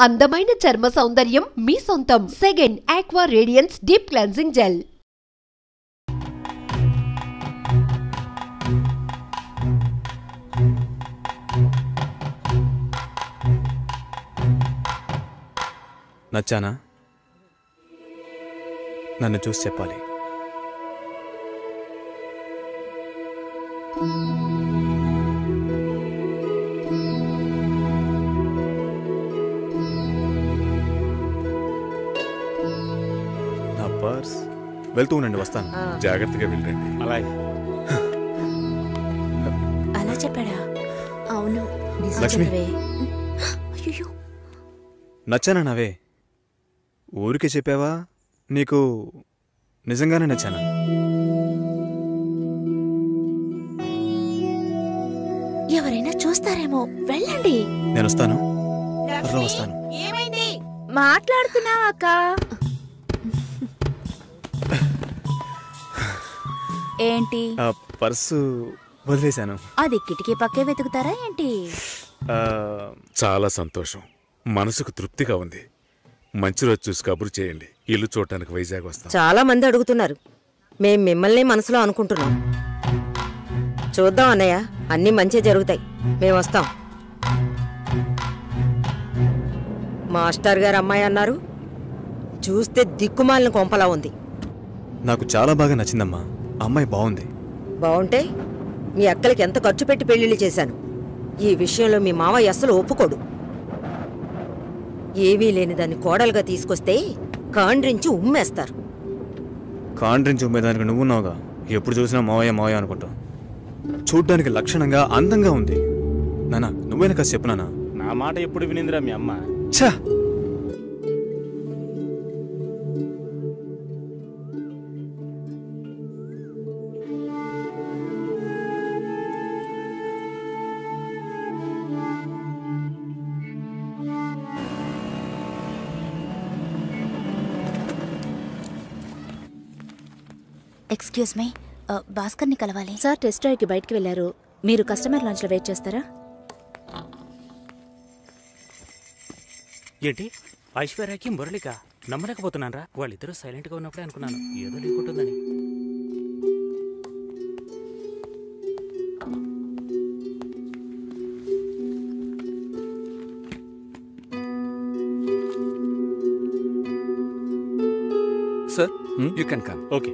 అందమైన చర్మ సౌందర్యం మీ సొంతం. Second aqua radiance deep cleansing gel. నచ్చానా? నన్ను చూసి చెప్పాలి. నా పర్స్ వెళ్తూ ఉండండి, వస్తాను. జాగ్రత్తగా వెళ్ళండి. అలాగే. అలా చెప్పాడా? అవును. లక్ష్మి, నచ్చానా? నవే ఊరికే చెప్పావా? నీకు నిజంగానే నచ్చానా? ఎవరైనా చూస్తారేమో, వెళ్ళండి. నేను వస్తాను. వస్తాను. మాట్లాడుతున్నావా అక్క? ఏంటి? పర్సు వదిలేశాను. అది కిటికీ పక్కే వెతుకుతారా ఏంటి? చాలా సంతోషం, మనసుకు తృప్తిగా ఉంది. మంచి రోజు చూసి కబురు చేయండి. ఇల్లు చూడటానికి వైజాగ్ వస్తాం. చాలా మంది అడుగుతున్నారు. మేం మిమ్మల్ని మనసులో అనుకుంటున్నాం. చూద్దాం అన్నయ్య, అన్నీ మంచి జరుగుతాయి. మేము వస్తాం. మాస్టర్ గారు అమ్మాయి అన్నారు, చూస్తే దిక్కుమాలిన కొంపలా ఉంది. నాకు చాలా బాగా నచ్చిందమ్మా. అమ్మాయి బాగుంది. బాగుంటే మీ అక్కలకి ఎంత ఖర్చు పెట్టి పెళ్లిళ్ళు చేశాను. ఈ విషయంలో మీ మావయ్య అస్సలు ఒప్పుకోడు. ఏవీ లేని దాన్ని కోడలుగా తీసుకొస్తే కాండ్రించి ఉమ్మేస్తారు. కాండ్రించి ఉమ్మేదానికి నువ్వున్నావుగా. ఎప్పుడు చూసినా మావయ్య మావయ్య అనుకుంటావు. చూడ్డానికి లక్షణంగా అందంగా ఉంది. నానా, నువ్వేనా కాస్త చెప్పు నానా. నా మాట ఎప్పుడు వినిందిరా మీ అమ్మ? ఛా, ఎక్స్క్యూజ్ మీ, భాస్కర్ని కలవాలి. సార్ టెస్ట్ డ్రైవ్కి బయటికి వెళ్ళారు. మీరు కస్టమర్ లాంచ్లో వెయిట్ చేస్తారా? ఏంటి ఐశ్వర్యకి మురళిక? నమ్మలేకపోతున్నానరా. వాళ్ళిద్దరూ సైలెంట్గా ఉన్నప్పుడే అనుకున్నాను ఏదో లేకుంటుందని. Sir, you can come. Okay.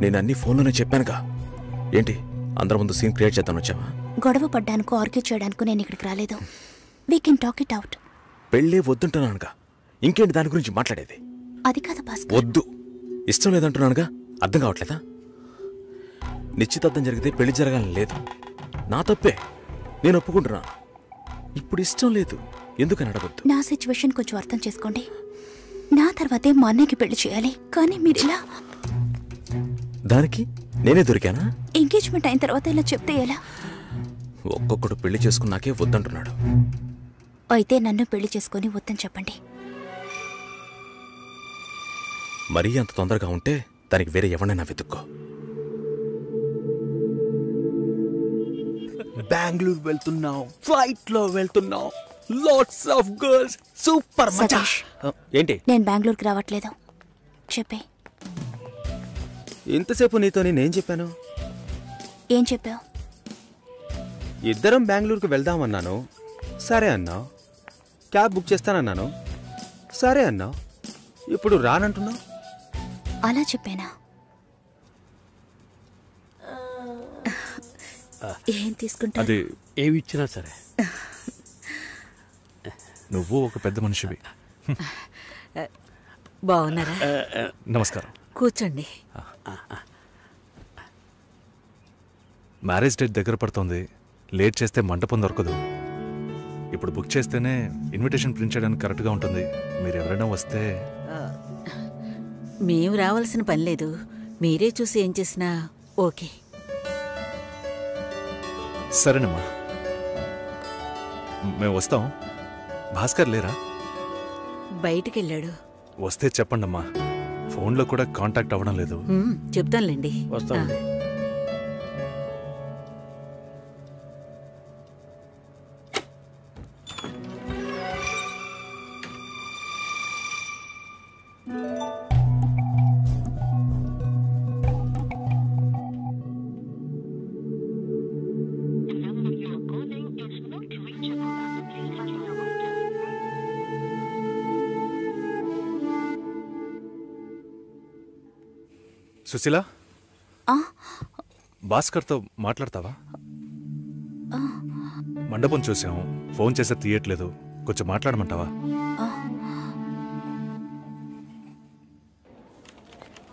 నేను అన్ని ఫోన్లోనే చెప్పానుగా. ఏంటి అందరి ముందు సీన్ క్రియేట్ చేద్దాం వచ్చావా? గొడవ పడ్డానుకో, ఆర్గ్యూ చేయడానికి నేను ఇక్కడికి రాలేదు. We can talk it out. పెళ్ళే వద్దుంటున్నానుగా, ఇంకేంటి దాని గురించి మాట్లాడేది? అది కాదు భాస్కర్. వద్దు, ఇష్టం లేదంటున్నానుగా. అర్థం కావట్లేదా? నిశ్చితార్థం జరిగితే పెళ్లి జరగాలని లేదు. నా తప్పే, నేను ఒప్పుకుంటున్నాను. ఇప్పుడు ఇష్టం లేదు, ఎందుకని అడగొద్దు. నా సిచ్యువేషన్ కొంచెం అర్థం చేసుకోండి. నా తర్వాతే మా అన్నయ్యకి పెళ్లి చేయాలి. కానీ మీరు ఇలా దానికి నేనే దొరికానా? ఎంగేజ్మెంట్ అయిన తర్వాత ఇలా చెప్తే ఎలా? ఒక్కొక్కడు పెళ్లి చేసుకున్నాకే వద్దంటున్నాడు. అయితే నన్ను పెళ్లి చేసుకుని వద్దని చెప్పండి. మరీ అంత తొందరగా ఉంటే దానికి వేరే ఎవరైనా వెతుక్కో. బెంగళూరు వెళ్తున్నావు, ఫ్లైట్ లో వెళ్తున్నావు, లాట్స్ ఆఫ్ గర్ల్స్, సూపర్ మచా. ఏంటి? నేను బెంగళూరుకి రావట్లేదు. చెప్పే. ఇంతసేపు నీతో నేనేం చెప్పాను? ఏం చెప్పావు? ఇద్దరం బెంగళూరుకు వెళ్దామన్నాను, సరే అన్నావు. క్యాబ్ బుక్ చేస్తానన్నాను, సరే అన్నావు. ఇప్పుడు రానంటున్నావు. అలా చెప్పానా? ఏం తీసుకుంటా? అది ఏమి ఇచ్చినా సరే. నువ్వు ఒక పెద్ద మనిషివి. బాగున్నారా? నమస్కారం. కూర్చోండి. మ్యారేజ్ డేట్ దగ్గర పడుతోంది. లేట్ చేస్తే మంటపం దొరకదు. ఇప్పుడు బుక్ చేస్తేనే ఇన్విటేషన్ ప్రింట్ చేయడానికి కరెక్ట్గా ఉంటుంది. మీరు ఎవరైనా వస్తే. మేము రావాల్సిన పని లేదు, మీరే చూసి ఏం చేసినా ఓకే. సరేనమ్మా, మేము వస్తాం. భాస్కర్ లేరా? బయటికెళ్ళాడు. వస్తే చెప్పండమ్మా. ఫోన్లో కూడా కాంటాక్ట్ అవ్వడం లేదు. చెప్తానులేండి. వస్తాం. సుశీల, ఆ, భాస్కర్తో మాట్లాడతావా? మండపం చూసాం, ఫోన్ చేస్తే తీయట్లేదు. కొంచెం మాట్లాడమంటావా?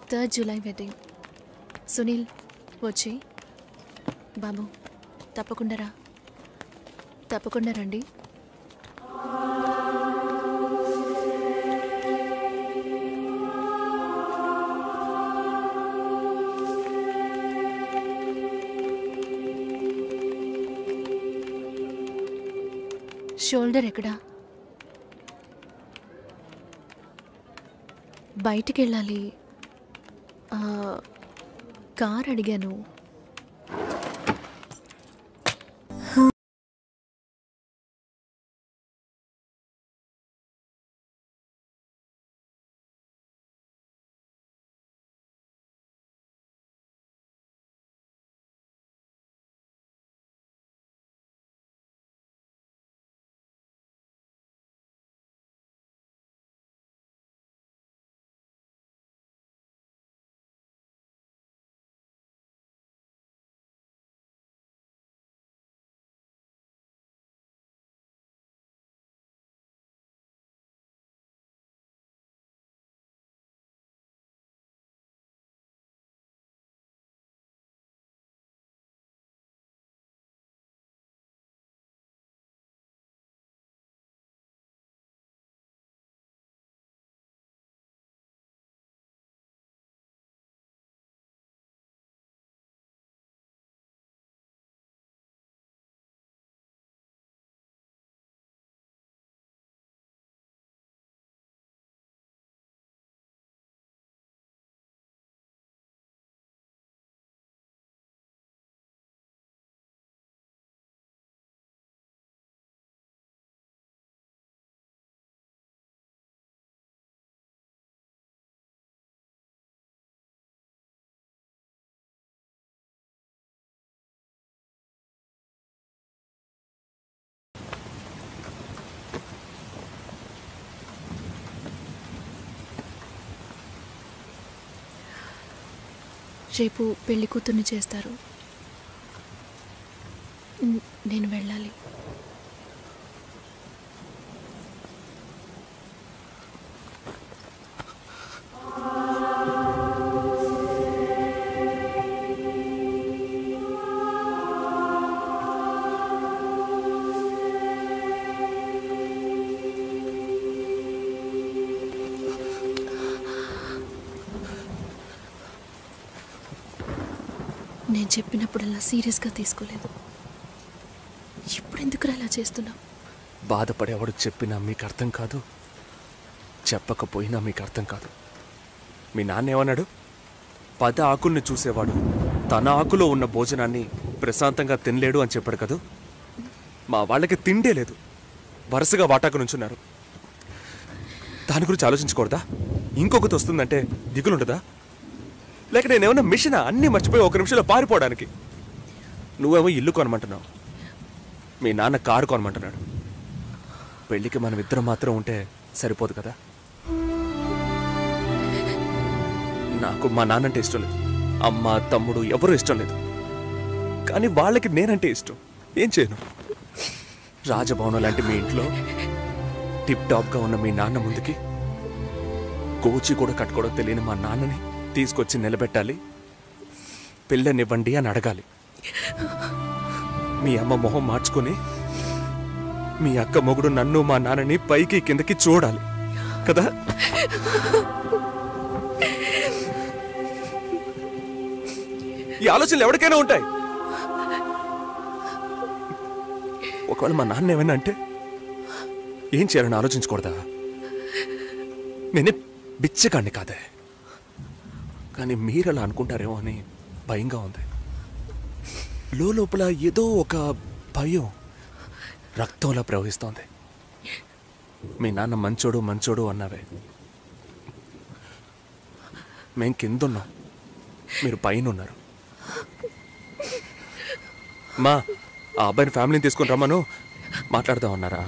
3rd July wedding. సునీల్ వచ్చి. బాబు తప్పకుండా రండి. షోల్డర్ ఎక్కడా? బయటికి వెళ్ళాలి. కార్ అడిగాను. రేపు పెళ్లి కూతుర్ని చేస్తారు. నేను వెళ్ళాలి. నేను చెప్పినప్పుడల్లా సీరియస్గా తీసుకోలేదు. ఇప్పుడు ఎందుకు అలా చేస్తున్నావు? బాధపడేవాడు చెప్పినా మీకు అర్థం కాదు, చెప్పకపోయినా మీకు అర్థం కాదు. మీ నాన్న ఏమన్నాడు? 10 ఆకుల్ని చూసేవాడు తన ఆకులో ఉన్న భోజనాన్ని ప్రశాంతంగా తినలేడు అని చెప్పాడు కదా. మా వాళ్ళకి తిండే లేదు, వరుసగా వాటాకు నుంచున్నారు. దాని గురించి ఆలోచించకూడదా? ఇంకొకటి వస్తుందంటే దిగులుంటుందా? లేక నేనేమన్నా మిషనా అన్నీ మర్చిపోయి 1 నిమిషంలో పారిపోవడానికి? నువ్వేమో ఇల్లు కొనమంటున్నావు, మీ నాన్న కారు కొనమంటున్నాడు. పెళ్ళికి మనం ఇద్దరం మాత్రం ఉంటే సరిపోదు కదా. నాకు మా నాన్నంటే ఇష్టం లేదు, అమ్మ తమ్ముడు ఎవరూ ఇష్టం లేదు. కానీ వాళ్ళకి నేనంటే ఇష్టం. ఏం చేయను? రాజభవనం లాంటి మీ ఇంట్లో టిప్ టాప్గా ఉన్న మీ నాన్న ముందుకి గోచి కూడా కట్టుకోవడం తెలియని మా నాన్నని తీసుకొచ్చి నిలబెట్టాలి. పిల్లనివ్వండి అని అడగాలి. మీ అమ్మ మొహం మార్చుకొని మీ అక్క మొగుడు నన్ను మా నాన్నని పైకి కిందకి చూడాలి కదా. ఈ ఆలోచనలు ఎవరికైనా ఉంటాయి. ఒకవేళ మా నాన్న ఏమైనా అంటే ఏం చేయాలని ఆలోచించకూడదా? నేనే బిచ్చగాడిని కాదే, కానీ మీరు అలా అనుకుంటారేమో అని భయంగా ఉంది. లోపల ఏదో ఒక భయం రక్తంలా ప్రవహిస్తోంది. మీ నాన్న మంచోడు మంచోడు అన్నావే, మేం కిందున్నాం, మీరు పైన ఉన్నారు. మా ఆ అబ్బాయిని ఫ్యామిలీని తీసుకుని రమ్మను, మాట్లాడదాం అన్నారా?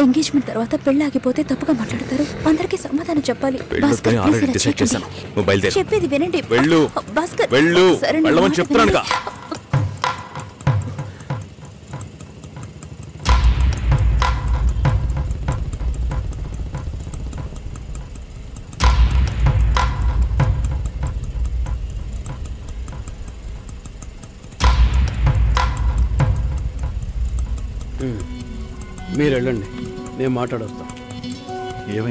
ఎంగేజ్మెంట్ తర్వాత పెళ్లి ఆగిపోతే తప్పుగా మాట్లాడతారు. అందరికీ సమాధానం చెప్పాలి. చెప్పేది వినండి భాస్కర్. చెప్తున్నాను. మీరు వెళ్ళండి, నేను మాట్లాడొస్తాను.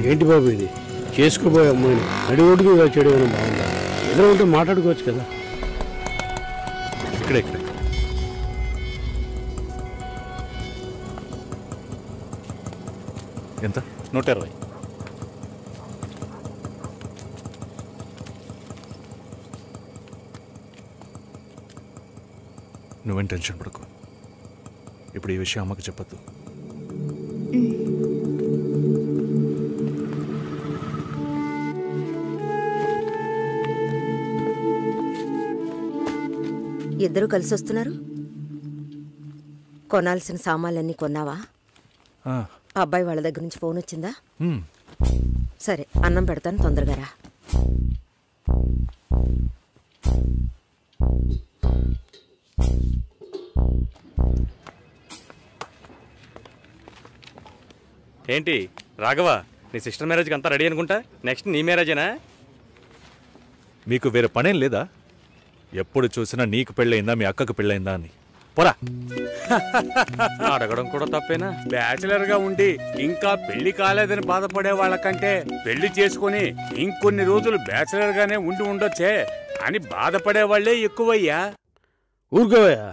ఏంటి బాబు ఇది? చేసుకోబోయే అమ్మాయిని నడి రోడ్డుకు చేయడం ఏమైనా బాగుందా? ఏదో ఉంటే మాట్లాడుకోవచ్చు కదా. ఇక్కడే ఎంత? 120. నువ్వేం టెన్షన్ పడకు. ఇప్పుడు ఈ విషయం అమ్మకి చెప్పద్దు. ఇద్దరు కలిసి వస్తున్నారు. కొనాల్సిన సామాన్లన్నీ కొన్నావా? అబ్బాయి వాళ్ళ దగ్గర నుంచి ఫోన్ వచ్చిందా? సరే, అన్నం పెడతాను, తొందరగా రా. ఏంటి రాఘవ, నీ సిస్టర్ మ్యారేజ్కి అంతా రెడీ అనుకుంటా? నెక్స్ట్ నీ మ్యారేజేనా? మీకు వేరే పనేం లేదా? ఎప్పుడు చూసినా నీకు పెళ్ళయిందా, మీ అక్కకు పెళ్ళయిందా అని. పోరా. అడగడం కూడా తప్పేనా? బ్యాచిలర్ గా ఉండి ఇంకా పెళ్లి కాలేదని బాధపడే వాళ్ళకంటే పెళ్లి చేసుకుని ఇంకొన్ని రోజులు బ్యాచిలర్ గానే ఉండి ఉండొచ్చే అని బాధపడే వాళ్లే ఎక్కువయ్యా. ఊరుకోవయ్యా,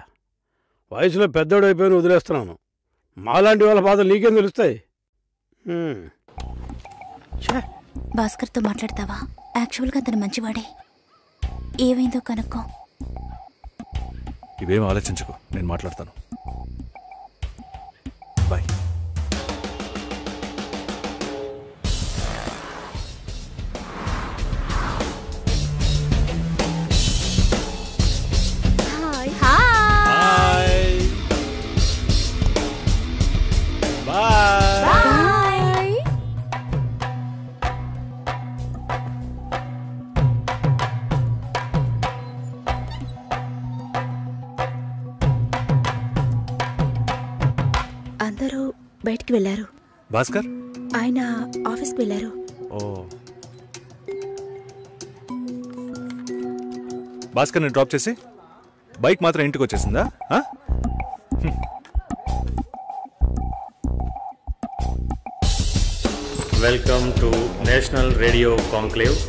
వయసులో పెద్దోడు అయిపోయి వదిలేస్తున్నాను. మాలాంటి వాళ్ళ బాధలు నీకేం తెలుస్తాయి? భాస్కర్తో మాట్లాడతావా? యాక్చువల్గా అతను మంచివాడే. ఏమైందో కనుక్కో. ఇవేం ఆలోచించకు, నేను మాట్లాడతాను. బాయ్. అందరూ బయటికి వెళ్ళారు. భాస్కర్ ఆయన ఆఫీస్కి వెళ్ళారు. ఓ, భాస్కర్ని డ్రాప్ చేసి బైక్ మాత్రం ఇంటికి వచ్చేసిందా? Welcome to National Radio Conclave.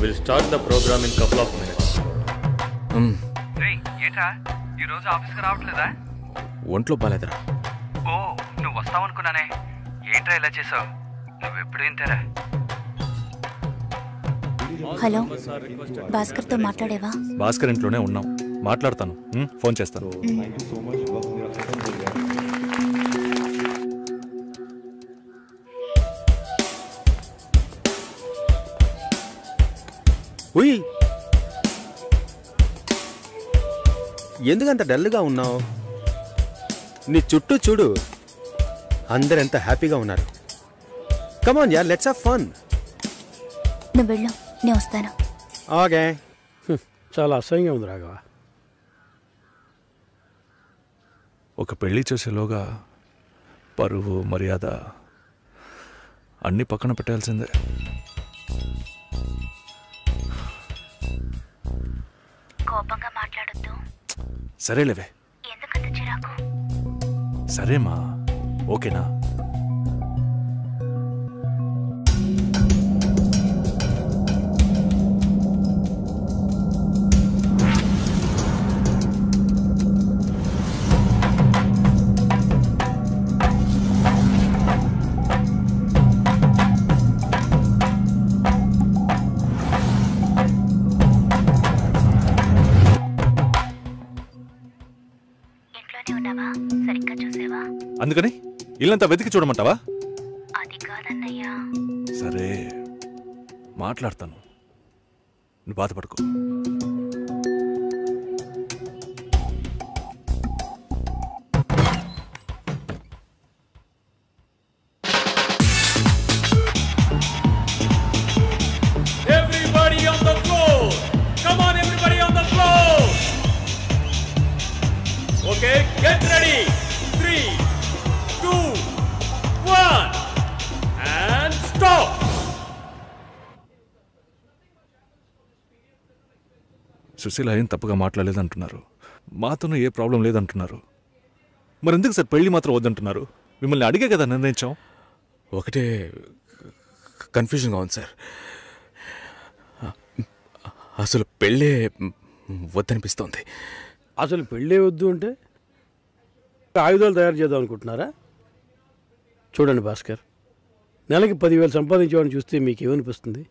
We'll start the program in couple of minutes. ఏంట్రా ఈ రోజు ఆఫీస్కి రావట్లేదా? ఒంట్లో బాలేదురా. ఓ, నువ్వు వస్తావనుకున్నానే. ఏంట్రా ఇలా చేసావు? నువ్వెప్పుడు ఇంతేరా? హలో, భాస్కర్తో మాట్లాడేవా? భాస్కర్ ఇంట్లోనే ఉన్నాం, మాట్లాడతాను. ఫోన్ చేస్తాను. ఉయ్, ఎందుకంత డల్గా ఉన్నావు? నీ చుట్టూ చూడు, అందరెంత హ్యాపీగా ఉన్నారు. కమాన్ యార్, లెట్స్ హావ్ ఫన్. నువ్వు వెళ్ళు, నేను వస్తాను. ఓకే. చాలా అసహ్యంగా ఉంది రాఘవ. ఒక పెళ్లి చేసేలోగా పరువు మర్యాద అన్నీ పక్కన పెట్టాల్సిందే. కోపంగా మాట్లాడొద్దు. సరేలేవే. ఎందుకంత చిరాకు? సరేమా, ఓకేనా? అందుకని ఇల్లంతా వెతికి చూడమంటావా? అది కాదన్నయ్యా. సరే, మాట్లాడతాను, నువ్వు బాధపడుకో. Everybody on the floor! Come on, everybody on the floor! Okay, get ready! 3, 2, 1, and stop! Susheela ఏం తప్పుగా మాట్లాడలేదంటున్నారు, మాతోనూ ఏ ప్రాబ్లం లేదంటున్నారు. మరి ఎందుకు సార్ పెళ్లి మాత్రం వద్దంటున్నారు? మిమ్మల్ని అడిగే కదా నిర్ణయించాం. ఒకటే కన్ఫ్యూజన్గా ఉంది సార్. అసలు పెళ్ళే వద్దనిపిస్తోంది. అసలు పెళ్ళే వద్దు అంటే ఆయుధాలు తయారు చేద్దాం అనుకుంటున్నారా? చూడండి భాస్కర్, నెలకి 10,000 సంపాదించేవాడిని చూస్తే మీకు ఏమనిపిస్తుంది?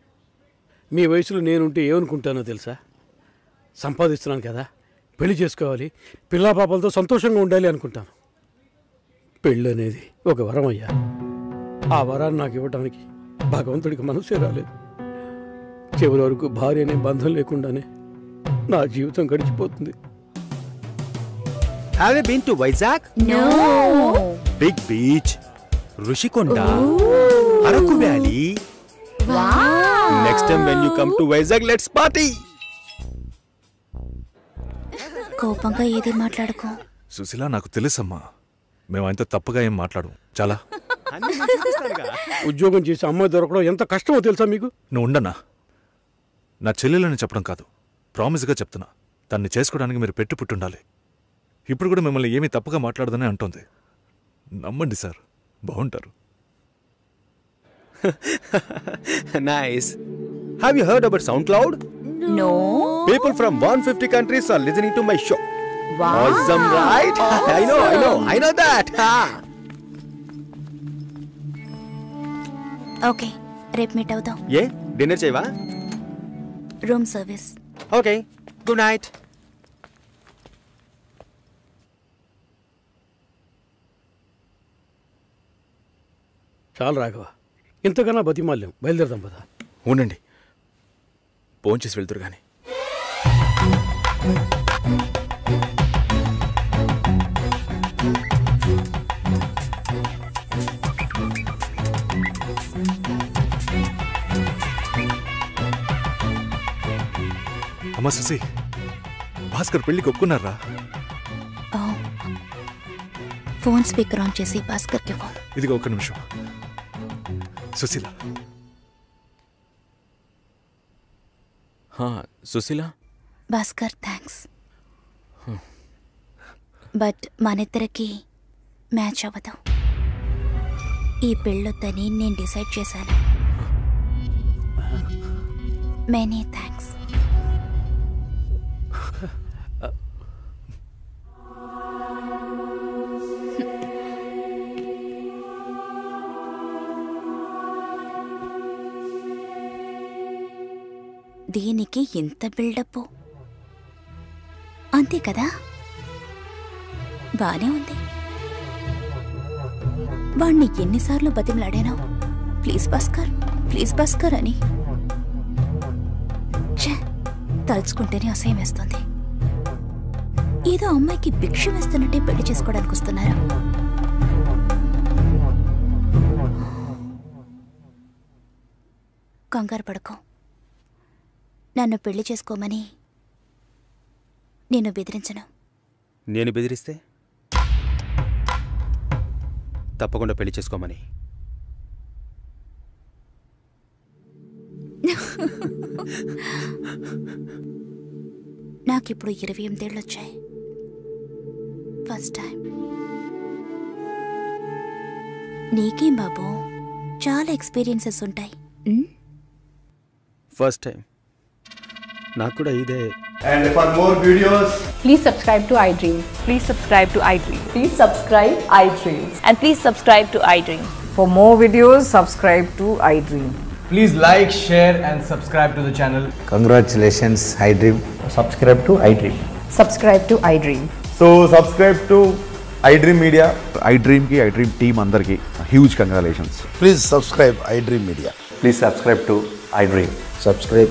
మీ వయసులో నేనుంటే ఏమనుకుంటానో తెలుసా? సంపాదిస్తున్నాను కదా, పెళ్లి చేసుకోవాలి, పిల్లా పాపలతో సంతోషంగా ఉండాలి అనుకుంటాను. పెళ్ళి అనేది ఒక వరం అయ్యా. ఆ వరాన్ని నాకు ఇవ్వడానికి భగవంతుడికి మనసే రాలేదు. చివరి వరకు భార్య అనే బంధం లేకుండానే నా జీవితం గడిచిపోతుంది. Have you been to Vizag? No. Big beach, Rushikonda, Araku Valley. Wow. Next time when you come to Vizag, let's party. కోపంగా ఏది మాట్లాడుకో. సుశీల, నాకు తెలుసమ్మా, మేము ఆయనతో తప్పుగా ఏం మాట్లాడు. చాలా ఉద్యోగం చేసి అమ్మాయి దొరకడం ఎంత కష్టమో తెలుసా మీకు? నువ్వు ఉండనా? నా చెల్లెలని చెప్పడం కాదు, ప్రామిస్గా చెప్తున్నా, తన్ని చేసుకోవడానికి మీరు పెట్టి పుట్టుండాలి. ఇప్పుడు కూడా మిమ్మల్ని ఏమీ తప్పుగా మాట్లాడదని అంటోంది. నమ్మండి సార్, బాగుంటారు. Nice. Have you heard about SoundCloud? No. People from 150 countries are listening to my show. Wow. Awesome, right? I know that. Okay, రేపు మీట్ అవుదాం. ఏ డిన్నర్ చేయవా? Room service. Okay, good night. చాలు రాఘవ, ఇంతకన్నా బతిమాల్యం. బయలుదేరదాం పదా. ఉండండి, ఫోన్ చేసి వెళ్తురు కానీ. అమ్మా సుశీ, భాస్కర్ పెళ్లికి ఒప్పుకున్నారా? ఫోన్ స్పీకర్ ఆన్ చేసి భాస్కర్కి ఫోన్. ఇదిగో ఒక్క నిమిషం. సుశీల. సుశీల. భాస్కర్, థ్యాంక్స్, బట్ మనిద్దరికి మ్యాచ్ అవ్వదు. ఈ పెళ్ళొద్దని నేను డిసైడ్ చేశాను. Many thanks. దీనికి ఇంత బిల్డప్ అంతే కదా? బానే ఉంది. వాణ్ణి ఎన్నిసార్లు బతిమలాడాను, ప్లీజ్ భాస్కర్ అని. ఛే, తలుచుకుంటేనే అసహ్యం వేస్తుంది. ఏదో అమ్మాయికి భిక్ష వేస్తున్నట్టే పెళ్లి చేసుకోవడానికి వస్తున్నారా? కంగారు పడుకో. నన్ను పెళ్లి చేసుకోమని నేను బెదిరించను. నేను బెదిరిస్తే తప్పకుండా పెళ్లి చేసుకోమని. నాకిప్పుడు 28 ఏళ్ళు వచ్చాయి. First time. నీకేం బాబు, చాలా ఎక్స్పీరియన్సెస్ ఉంటాయి. ఫస్ట్ టైం నాకు కూడా ఇదే. And for more videos, please subscribe to iDream. Please subscribe to iDream. Please subscribe iDream. And please subscribe to iDream. For more videos, subscribe to iDream. please like, share and subscribe to the channel. Congratulations, iDream. Subscribe to iDream. Subscribe to iDream. So subscribe to iDream Media. iDream ki iDream team andarki huge congratulations. Please subscribe iDream Media. Please subscribe to iDream. Subscribe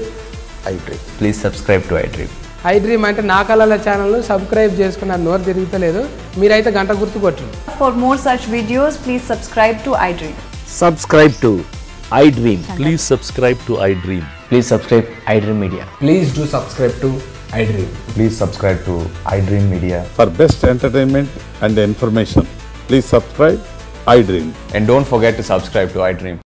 iDream. Please subscribe to iDream. iDream అంటే నా కళల channel subscribe చేసుకున్న నోరు తిరుగుతలేదు. మీరైతే గంట గుర్తు కొట్టండి. For more such videos, please subscribe to iDream. Subscribe to iDream. Please subscribe to iDream. Please subscribe iDream Media. Please do subscribe to iDream. Please subscribe to iDream Media. For best entertainment and information, please subscribe iDream. And don't forget to subscribe to iDream.